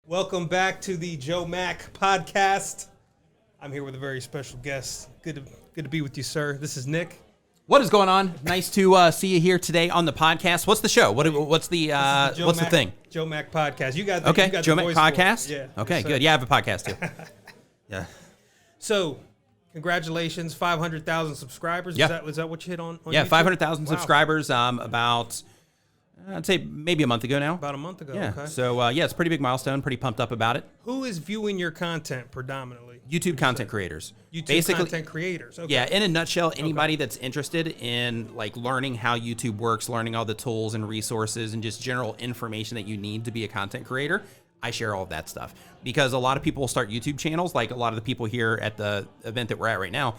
Welcome back to the Joe Mack podcast. I'm here with a very special guest. Good to be with you, sir. This is Nick. What is going on? Nice to see you here today on the podcast. What's the show? What's the thing? Joe Mack podcast. You got Joe the Mack voice podcast. Yeah. Okay, yes, good. Yeah, I have a podcast too. Yeah. So, congratulations, 500,000 subscribers. Yeah. Is that what you hit on Yeah, YouTube? 500,000 subscribers. About I'd say maybe a month ago now. About a month ago. Yeah. Okay. So it's a pretty big milestone. Pretty pumped up about it. Who is viewing your content predominantly? YouTube content creators. YouTube content creators. Okay. Yeah, in a nutshell, anybody that's interested in like learning how YouTube works, learning all the tools and resources and just general information that you need to be a content creator, I share all of that stuff. Because a lot of people will start YouTube channels, like a lot of the people here at the event that we're at right now,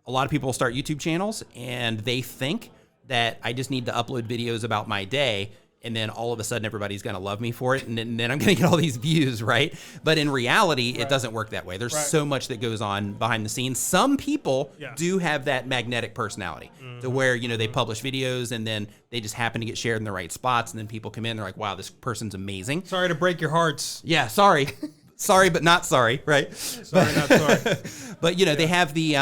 a lot of people will start YouTube channels and they think that I just need to upload videos about my day and then all of a sudden everybody's going to love me for it and then I'm going to get all these views, right? But in reality, it doesn't work that way. There's so much that goes on behind the scenes. Some people do have that magnetic personality to where, they publish videos and then they just happen to get shared in the right spots and then people come in, they're like, wow, this person's amazing. Sorry to break your hearts. Yeah, sorry. Sorry, but not sorry, right? Sorry, not sorry. But they have the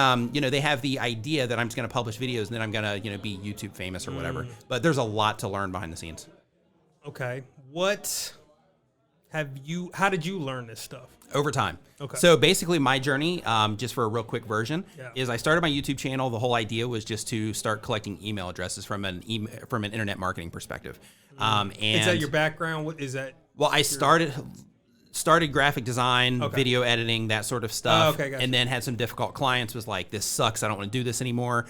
they have the idea that I'm just going to publish videos and then I'm going to be YouTube famous or whatever. But there's a lot to learn behind the scenes. Okay. How did you learn this stuff? Over time. Okay. So basically my journey, just for a real quick version, is I started my YouTube channel. The whole idea was just to start collecting email addresses from an internet marketing perspective. And is that your background? What is that? Well, I started graphic design, video editing, that sort of stuff, gotcha. and then had some difficult clients, was like, this sucks, I don't want to do this anymore.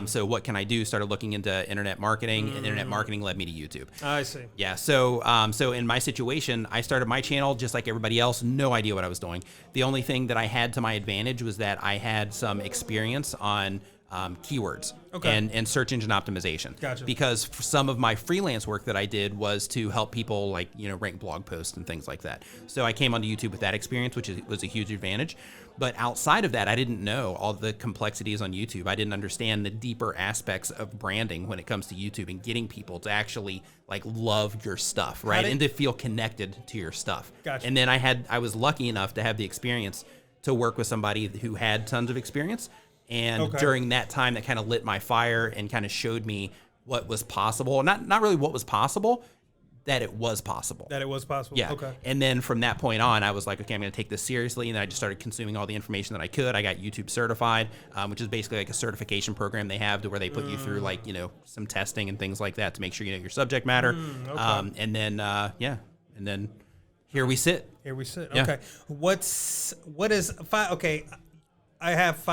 So what can I do? Started looking into internet marketing, and internet marketing led me to YouTube. I see. Yeah, so in my situation, I started my channel just like everybody else, no idea what I was doing. The only thing that I had to my advantage was that I had some experience on keywords and search engine optimization. Gotcha. Because for some of my freelance work that I did was to help people rank blog posts and things like that. So I came onto YouTube with that experience, which was a huge advantage. But outside of that, I didn't know all the complexities on YouTube. I didn't understand the deeper aspects of branding when it comes to YouTube and getting people to actually love your stuff, right? And to feel connected to your stuff. Gotcha. And then I was lucky enough to have the experience to work with somebody who had tons of experience. And during that time, that kind of lit my fire and kind of showed me what was possible. Not really what was possible, that it was possible. That it was possible. Yeah. Okay. And then from that point on, I was like, okay, I'm going to take this seriously. And then I just started consuming all the information that I could. I got YouTube certified, which is basically like a certification program they have to where they put you through some testing and things like that to make sure you know your subject matter. And then, and then here we sit. Here we sit. Yeah. Okay. What is five? Okay. I have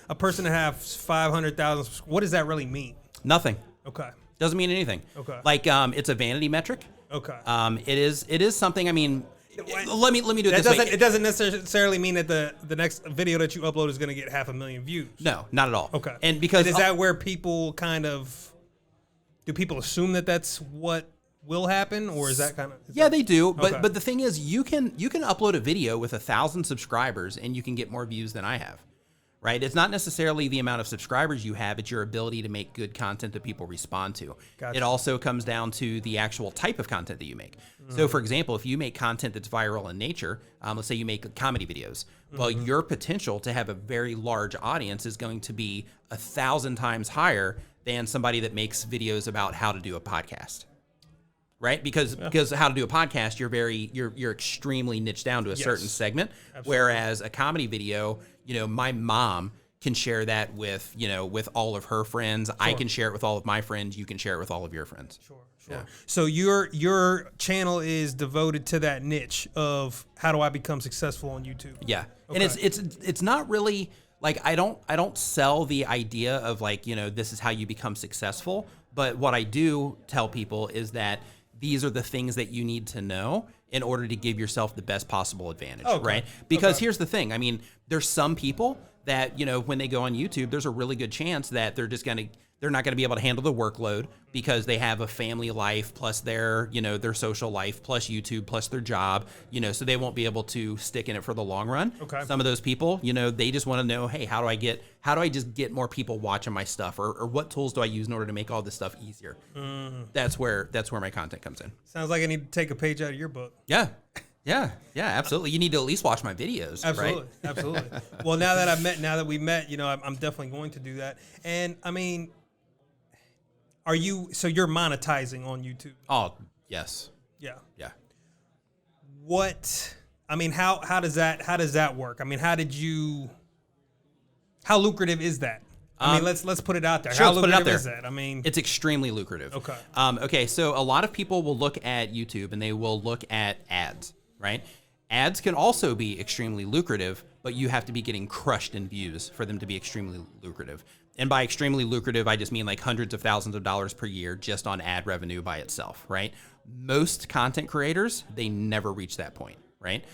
a person that has 500,000. What does that really mean? Nothing. Okay. Doesn't mean anything. Okay. It's a vanity metric. Okay. It is something. I mean, let me do it this way. It doesn't necessarily mean that the next video that you upload is going to get 500,000 views. No, not at all. Okay. And is that where people do people assume that that's what will happen, or is that kind of? Yeah, they do. But the thing is, you can upload a video with 1,000 subscribers and you can get more views than I have. Right? It's not necessarily the amount of subscribers you have, it's your ability to make good content that people respond to. Gotcha. It also comes down to the actual type of content that you make. So for example, if you make content that's viral in nature, let's say you make comedy videos, well, your potential to have a very large audience is going to be 1,000 times higher than somebody that makes videos about how to do a podcast. Right? Because how to do a podcast, you're extremely niched down to a certain segment. Absolutely. Whereas a comedy video, my mom can share that with all of her friends. Sure. I can share it with all of my friends. You can share it with all of your friends. Sure. Yeah. So your channel is devoted to that niche of how do I become successful on YouTube? Yeah. Okay. And it's not really I don't sell the idea of this is how you become successful. But what I do tell people is that these are the things that you need to know in order to give yourself the best possible advantage, right? Because here's the thing. I mean, there's some people that, when they go on YouTube, there's a really good chance that they're not going to be able to handle the workload because they have a family life plus their social life plus YouTube plus their job, so they won't be able to stick in it for the long run. Okay. Some of those people, they just want to know, hey, how do I just get more people watching my stuff or what tools do I use in order to make all this stuff easier? That's where my content comes in. Sounds like I need to take a page out of your book. Yeah. Yeah, absolutely. You need to at least watch my videos, Absolutely, right? absolutely. Well, now that we met, I'm definitely going to do that. And I mean, so you're monetizing on YouTube? Oh, yes. Yeah. Yeah. How does that work? I mean, how lucrative is that? I mean, let's put it out there. Sure, How let's put it out lucrative there. is that? I mean, It's extremely lucrative. Okay. Okay, so a lot of people will look at YouTube and they will look at ads, right? Ads can also be extremely lucrative, but you have to be getting crushed in views for them to be extremely lucrative. And by extremely lucrative, I just mean like hundreds of thousands of dollars per year just on ad revenue by itself, right? Most content creators, they never reach that point, right?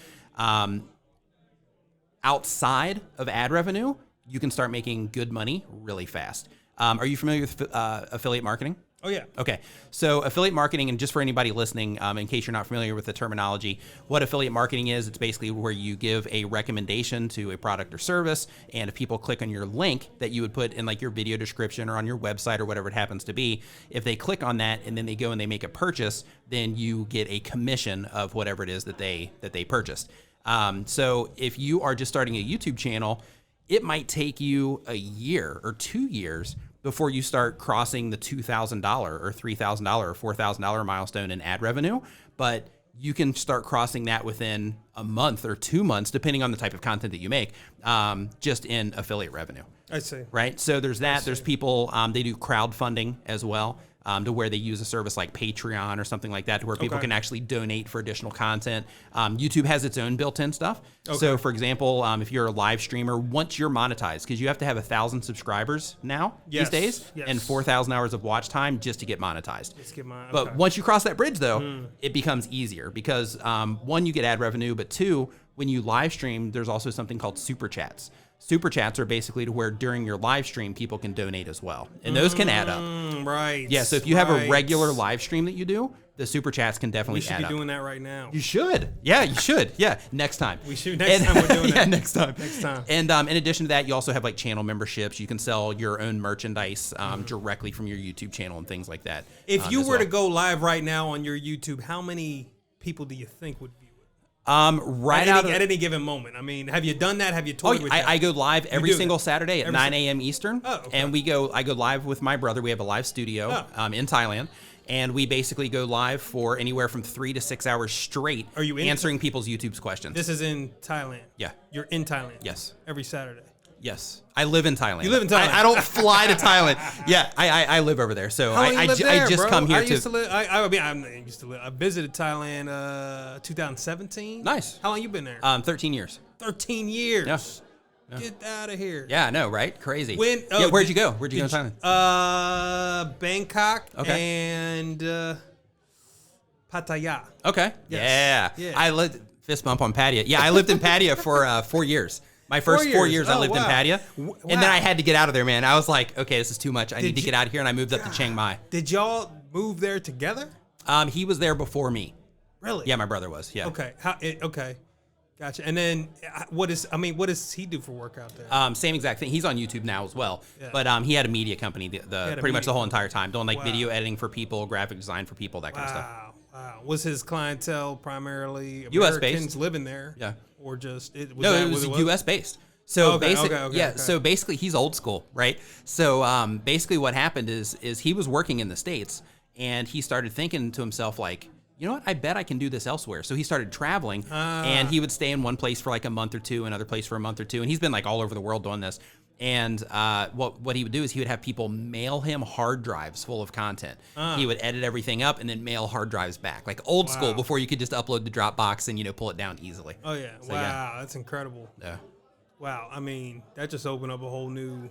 Outside of ad revenue, you can start making good money really fast. Are you familiar with affiliate marketing? oh yeah. Okay, so affiliate marketing, and just for anybody listening, in case you're not familiar with the terminology, what affiliate marketing is, it's basically where you give a recommendation to a product or service, and if people click on your link that you would put in like your video description or on your website or whatever it happens to be, if they click on that and then they go and they make a purchase, then you get a commission of whatever it is that they purchased. So if you are just starting a YouTube channel, it might take you a year or 2 years before you start crossing the $2,000 or $3,000 or $4,000 milestone in ad revenue. But you can start crossing that within a month or 2 months, depending on the type of content that you make, just in affiliate revenue. I see. Right. So there's that. There's people, they do crowdfunding as well. To where they use a service like Patreon or something like that, to where people can actually donate for additional content. YouTube has its own built-in stuff. Okay. So, for example, if you're a live streamer, once you're monetized, because you have to have 1,000 subscribers now these days, and 4,000 hours of watch time just to get monetized. But once you cross that bridge, though, it becomes easier because one, you get ad revenue, but two, when you live stream, there's also something called super chats. Super chats are basically to where during your live stream, people can donate as well. And those can add up. Right. Yeah, so if you have a regular live stream that you do, the super chats can definitely add up. We should be doing that right now. You should. Yeah, you should. Yeah, next time. We should. Next time we're doing that. Yeah, next time. Next time. And in addition to that, you also have like channel memberships. You can sell your own merchandise directly from your YouTube channel and things like that. If you were to go live right now on your YouTube, how many people do you think would view it? At any given moment. I mean, have you done that? Have you toyed with that? I go live every single Saturday at 9 a.m. Eastern. Oh, okay. And I go live with my brother. We have a live studio in Thailand. And we basically go live for anywhere from 3 to 6 hours straight. Are you answering people's YouTube's questions? This is in Thailand. Yeah. You're in Thailand. Yes. Every Saturday. Yes. I live in Thailand. You live in Thailand. I don't fly to Thailand. Yeah, I live over there. So I just come here I visited Thailand 2017. Nice. How long you been there? 13 years. 13 years. Yeah. Get out of here. Yeah, I know, right? Crazy. Where'd you go? Where'd you go in Thailand? Bangkok and Pattaya. Okay. Yes. Yeah. I lived fist bump on Pattaya. Yeah, I lived in Pattaya for 4 years. My first 4 years I lived in Pattaya. Wow. And then I had to get out of there, man. I was like, okay, this is too much. I need to get out of here. And I moved up to Chiang Mai. Did y'all move there together? He was there before me. Really? Yeah, my brother was. Yeah. Okay. Okay. Gotcha. And then what does he do for work out there? Same exact thing. He's on YouTube now as well. Yeah. But he had a media company pretty much the whole entire time, doing like video editing for people, graphic design for people, that kind of stuff. Wow. Was his clientele primarily US Americans based living there? Yeah. Or just it was US based. So so basically he's old school, right? So basically what happened is he was working in the States and he started thinking to himself like, you know what? I bet I can do this elsewhere. So he started traveling and he would stay in one place for like a month or two, another place for a month or two. And he's been like all over the world doing this. And what he would do is he would have people mail him hard drives full of content. He would edit everything up and then mail hard drives back, like old school before you could just upload to Dropbox and, pull it down easily. Oh, yeah. So, wow. That's incredible. Yeah. Wow. I mean, that just opened up a whole new...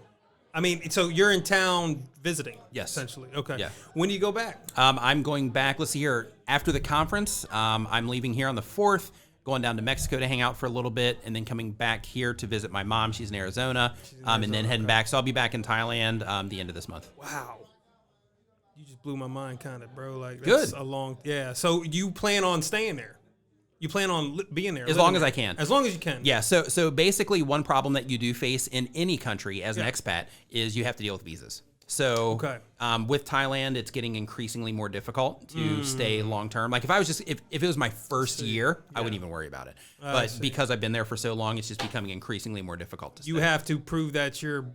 so you're in town visiting? Yes. Essentially. Okay. Yeah. When do you go back? I'm going back, let's see here, after the conference. I'm leaving here on the 4th, going down to Mexico to hang out for a little bit, and then coming back here to visit my mom. She's in Arizona. And then heading back. So I'll be back in Thailand the end of this month. Wow. You just blew my mind kind of, bro. Like, that's good. Yeah. So you plan on staying there? You plan on being there? As long as I can. As long as you can. Yeah, so basically one problem that you do face in any country as an expat is you have to deal with visas. So with Thailand, it's getting increasingly more difficult to stay long term. Like if I was just if it was my first year, I wouldn't even worry about it. But because I've been there for so long, it's just becoming increasingly more difficult to stay. You have to prove that you're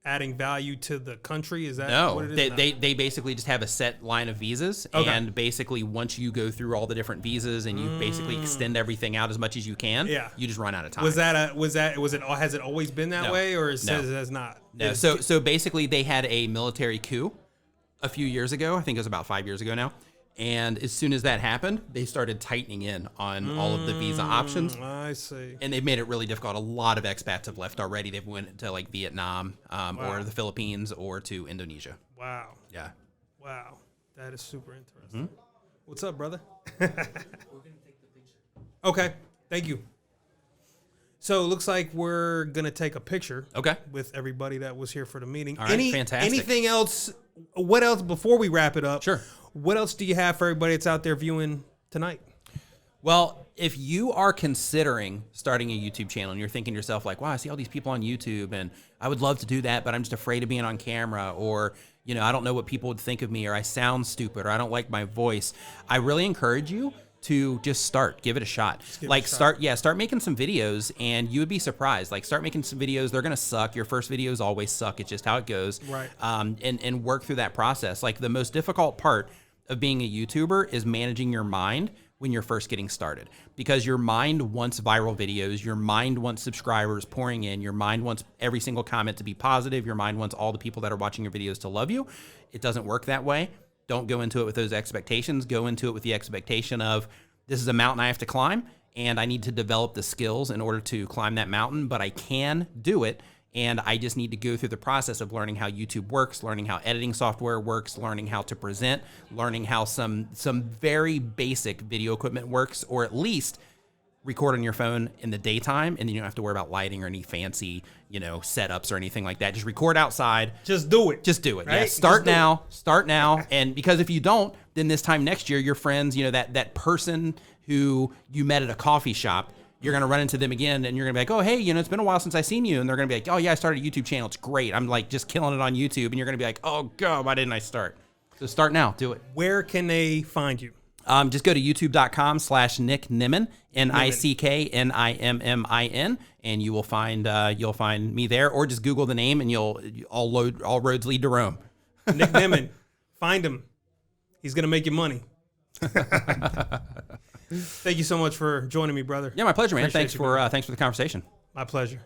adding value to the country. Is that no? What it is? They basically just have a set line of visas, and basically once you go through all the different visas and you basically extend everything out as much as you can, you just run out of time. Has it always been that way, or it has not? No. So basically, they had a military coup a few years ago. I think it was about 5 years ago now. And as soon as that happened, they started tightening in on all of the visa options. I see. And they've made it really difficult. A lot of expats have left already. They've went to like Vietnam or the Philippines or to Indonesia. Wow. Yeah. Wow. That is super interesting. What's up, brother? We're going to take the picture. Okay. Thank you. So it looks like we're going to take a picture with everybody that was here for the meeting. All right, fantastic. Anything else? What else before we wrap it up? Sure. What else do you have for everybody that's out there viewing tonight? Well, if you are considering starting a YouTube channel and you're thinking to yourself like, wow, I see all these people on YouTube and I would love to do that, but I'm just afraid of being on camera, or, you know, I don't know what people would think of me, or I sound stupid, or I don't like my voice. I really encourage you to just start, give it a shot. Start making some videos, and you would be surprised. Like, start making some videos. They're going to suck. Your first videos always suck. It's just how it goes. Right. And work through that process. Like, the most difficult part of being a YouTuber is managing your mind when you're first getting started, because your mind wants viral videos. Your mind wants subscribers pouring in. Your mind wants every single comment to be positive. Your mind wants all the people that are watching your videos to love you. It doesn't work that way. Don't go into it with those expectations. Go into it with the expectation of, this is a mountain I have to climb, and I need to develop the skills in order to climb that mountain, but I can do it. And I just need to go through the process of learning how YouTube works, learning how editing software works, learning how to present, learning how some very basic video equipment works, or at least record on your phone in the daytime, and then you don't have to worry about lighting or any fancy, setups or anything like that. Just record outside. Just do it. Just do it. Right? Yeah. Start now. And because if you don't, then this time next year, your friends, that person who you met at a coffee shop, you're going to run into them again, and you're going to be like, oh, hey, it's been a while since I seen you. And they're going to be like, oh, yeah, I started a YouTube channel. It's great. I'm like just killing it on YouTube. And you're going to be like, oh, God, why didn't I start? So start now. Do it. Where can they find you? Just go to youtube.com/Nick Nimmin, NICKNIMMIN, and you will find me there, or just Google the name and all roads lead to Rome. Nick Nimmin. Find him. He's going to make you money. Thank you so much for joining me, brother. Yeah, my pleasure, man. Appreciate Thanks for the conversation. My pleasure.